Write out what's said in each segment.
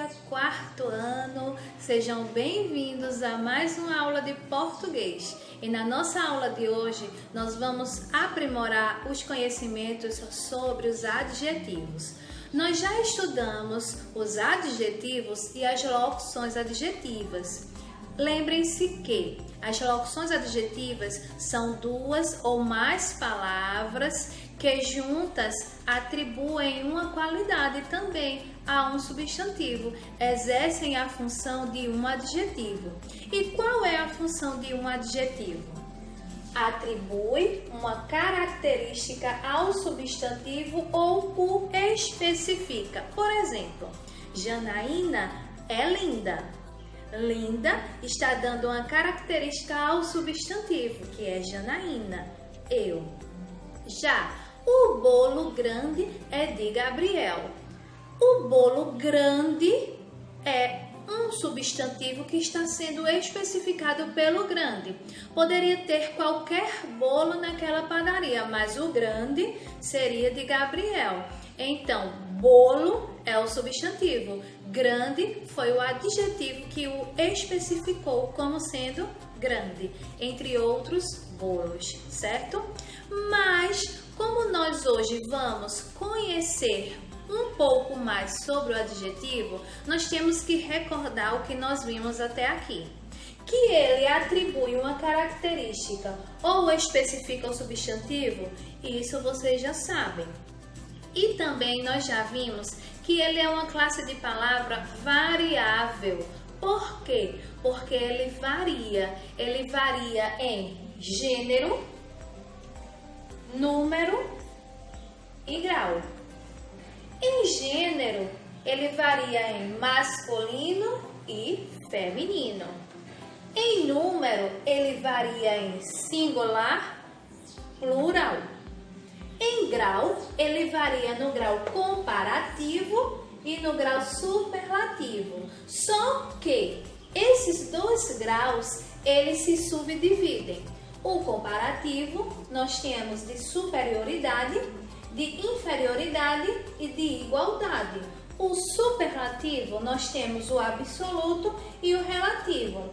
dia, quarto ano! Sejam bem-vindos a mais uma aula de português. E na nossa aula de hoje, nós vamos aprimorar os conhecimentos sobre os adjetivos. Nós já estudamos os adjetivos e as locuções adjetivas. Lembrem-se que as locuções adjetivas são duas ou mais palavras que juntas atribuem uma qualidade também a um substantivo, exercem a função de um adjetivo. E qual é a função de um adjetivo? Atribui uma característica ao substantivo ou o especifica. Por exemplo, Janaína é linda. Linda está dando uma característica ao substantivo, que é Janaína, eu. Já o bolo grande é de Gabriel. O bolo grande é um substantivo que está sendo especificado pelo grande. Poderia ter qualquer bolo naquela padaria, mas o grande seria de Gabriel. Então, bolo é o substantivo, grande foi o adjetivo que o especificou como sendo grande, entre outros bolos, certo? Mas, como nós hoje vamos conhecer um pouco mais sobre o adjetivo, nós temos que recordar o que nós vimos até aqui. Que ele atribui uma característica ou especifica o substantivo, isso vocês já sabem. E também nós já vimos que ele é uma classe de palavra variável. Por quê? Porque ele varia em gênero, número e grau. Em gênero, ele varia em masculino e feminino. Em número, ele varia em singular, plural. Em grau, ele varia no grau comparativo e no grau superlativo. Só que esses dois graus, eles se subdividem. O comparativo, nós temos de superioridade, de inferioridade e de igualdade. O superlativo, nós temos o absoluto e o relativo.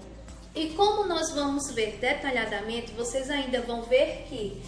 E como nós vamos ver detalhadamente, vocês ainda vão ver que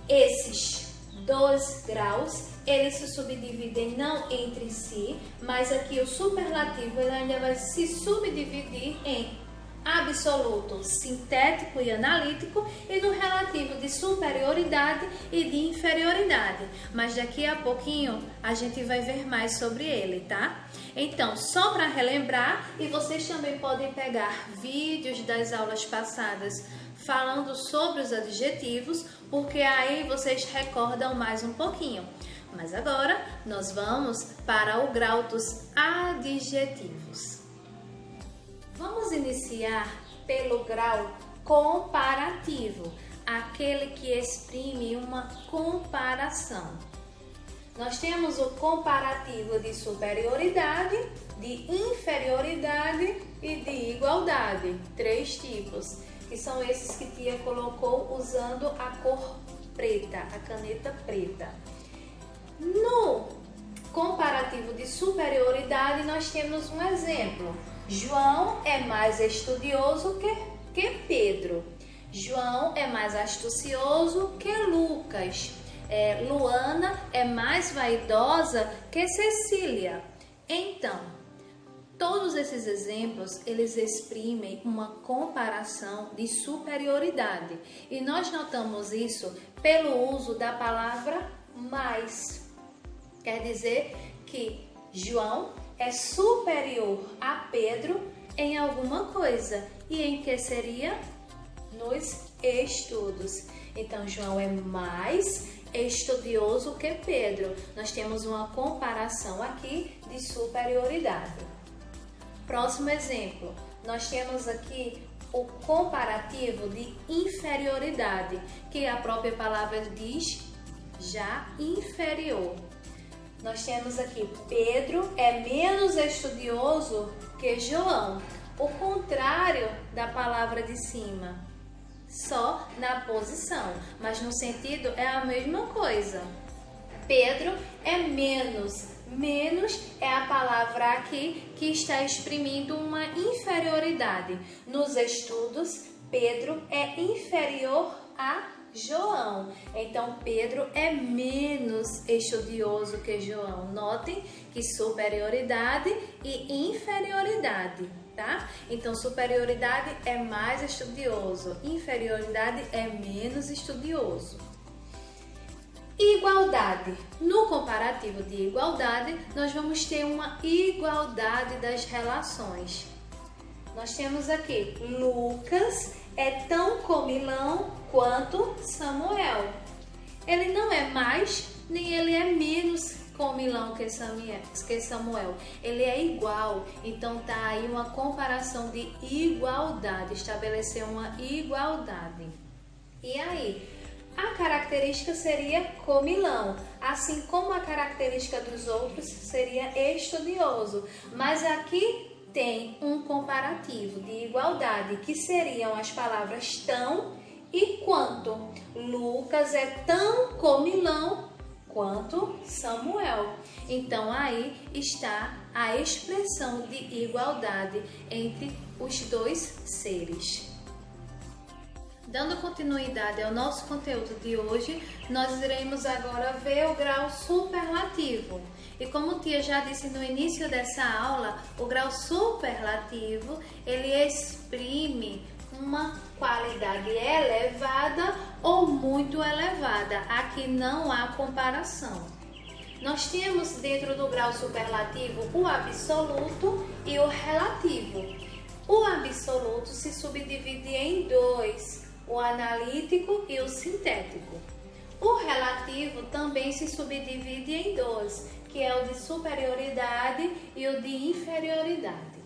esses dois graus, eles se subdividem não entre si, mas aqui o superlativo ele ainda vai se subdividir em absoluto, sintético e analítico e no relativo de superioridade e de inferioridade. Mas daqui a pouquinho a gente vai ver mais sobre ele, tá? Então, só para relembrar, e vocês também podem pegar vídeos das aulas passadas falando sobre os adjetivos, porque aí vocês recordam mais um pouquinho. Mas agora nós vamos para o grau dos adjetivos. Vamos iniciar pelo grau comparativo, aquele que exprime uma comparação. Nós temos o comparativo de superioridade, de inferioridade e de igualdade, três tipos, que são esses que Tia colocou usando a cor preta, a caneta preta. No comparativo de superioridade, nós temos um exemplo. João é mais estudioso que Pedro. João é mais astucioso que Lucas. Luana é mais vaidosa que Cecília. Então, todos esses exemplos, eles exprimem uma comparação de superioridade. E nós notamos isso pelo uso da palavra mais. Quer dizer que João é superior a Pedro em alguma coisa. E em que seria? Nos estudos. Então, João é mais estudioso que Pedro. Nós temos uma comparação aqui de superioridade. Próximo exemplo. Nós temos aqui o comparativo de inferioridade, que a própria palavra diz já inferior. Nós temos aqui Pedro é menos estudioso que João. O contrário da palavra de cima, só na posição, mas no sentido é a mesma coisa. Pedro é menos Menos é a palavra aqui que está exprimindo uma inferioridade. Nos estudos, Pedro é inferior a João. Então, Pedro é menos estudioso que João. Notem que superioridade e inferioridade, tá? Então, superioridade é mais estudioso, inferioridade é menos estudioso. Igualdade. No comparativo de igualdade, nós vamos ter uma igualdade das relações. Nós temos aqui, Lucas é tão comilão quanto Samuel. Ele não é mais, nem ele é menos comilão que Samuel. Ele é igual. Então tá aí uma comparação de igualdade, estabelecer uma igualdade. E aí, a característica seria comilão, assim como a característica dos outros seria estudioso. Mas aqui tem um comparativo de igualdade, que seriam as palavras tão e quanto. Lucas é tão comilão quanto Samuel. Então aí está a expressão de igualdade entre os dois seres. Dando continuidade ao nosso conteúdo de hoje, nós iremos agora ver o grau superlativo. E como tia já disse no início dessa aula, o grau superlativo, ele exprime uma qualidade elevada ou muito elevada. Aqui não há comparação. Nós temos dentro do grau superlativo o absoluto e o relativo. O absoluto se subdivide em dois, o analítico e o sintético. O relativo também se subdivide em dois, que é o de superioridade e o de inferioridade.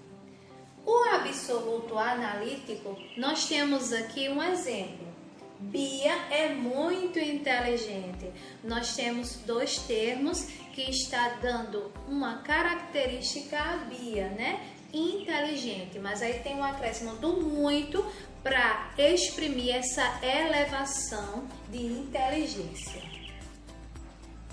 O absoluto analítico, nós temos aqui um exemplo. Bia é muito inteligente. Nós temos dois termos que está dando uma característica a Bia, né? Inteligente, mas aí tem um acréscimo do muito para exprimir essa elevação de inteligência.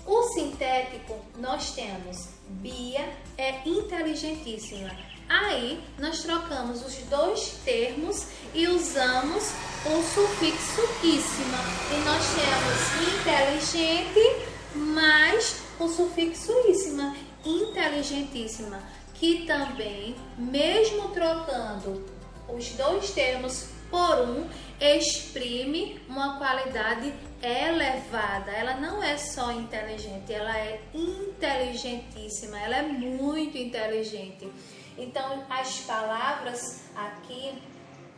O sintético, nós temos Bia é inteligentíssima. Aí nós trocamos os dois termos e usamos o sufixo íssima. E nós temos inteligente mais o sufixo íssima, inteligentíssima, que também, mesmo trocando os dois termos por um, exprime uma qualidade elevada. Ela não é só inteligente, ela é inteligentíssima, ela é muito inteligente. Então, as palavras aqui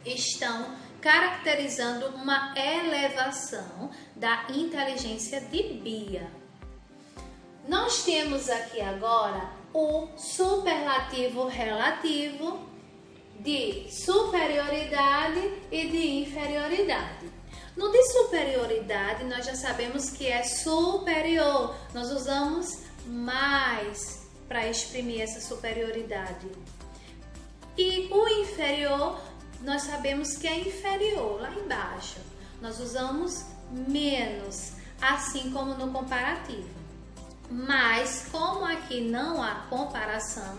estão caracterizando uma elevação da inteligência de Bia. Nós temos aqui agora o superlativo relativo de superioridade e de inferioridade. No de superioridade, nós já sabemos que é superior. Nós usamos mais para exprimir essa superioridade. E o inferior, nós sabemos que é inferior, lá embaixo. Nós usamos menos, assim como no comparativo. Mas, como aqui não há comparação,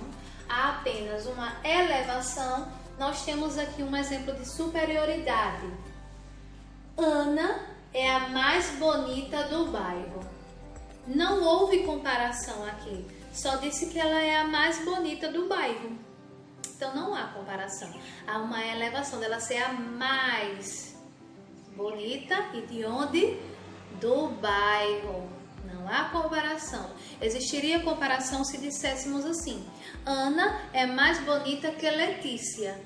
há apenas uma elevação, nós temos aqui um exemplo de superioridade. Ana é a mais bonita do bairro. Não houve comparação aqui, só disse que ela é a mais bonita do bairro. Então não há comparação, há uma elevação dela ser a mais bonita. E de onde? Do bairro. Não há comparação. Existiria comparação se disséssemos assim: Ana é mais bonita que Letícia.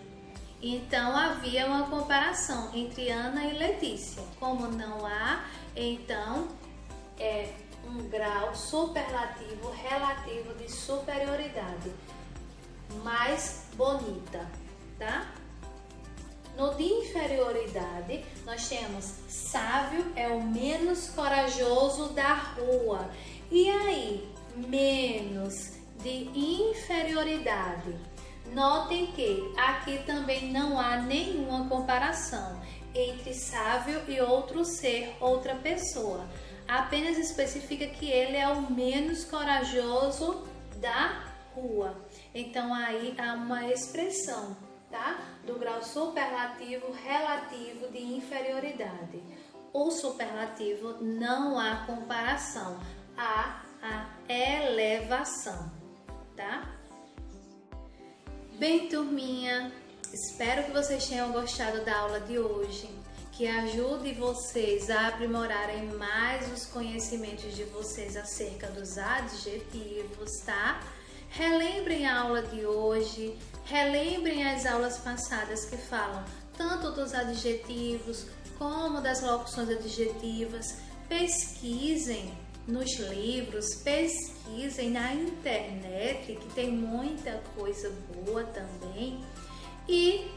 Então havia uma comparação entre Ana e Letícia. Como não há, então é um grau superlativo relativo de superioridade. Mais bonita, tá? No de inferioridade, nós temos Sávio é o menos corajoso da rua. E aí, menos de inferioridade. Notem que aqui também não há nenhuma comparação entre Sávio e outro ser, outra pessoa. Apenas especifica que ele é o menos corajoso da rua. Então aí há uma expressão, tá? Do grau superlativo relativo de inferioridade. O superlativo não há comparação, há a elevação, tá? Bem, turminha, espero que vocês tenham gostado da aula de hoje, que ajude vocês a aprimorarem mais os conhecimentos de vocês acerca dos adjetivos, tá? Relembrem a aula de hoje, relembrem as aulas passadas que falam tanto dos adjetivos como das locuções adjetivas. Pesquisem nos livros, pesquisem na internet, que tem muita coisa boa também, e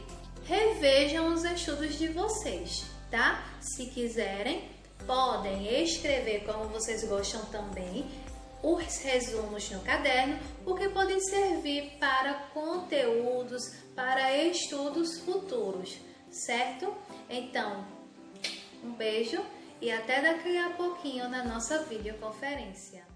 revejam os estudos de vocês, tá? Se quiserem, podem escrever como vocês gostam também, os resumos no caderno, porque podem servir para conteúdos, para estudos futuros, certo? Então, um beijo e até daqui a pouquinho na nossa videoconferência.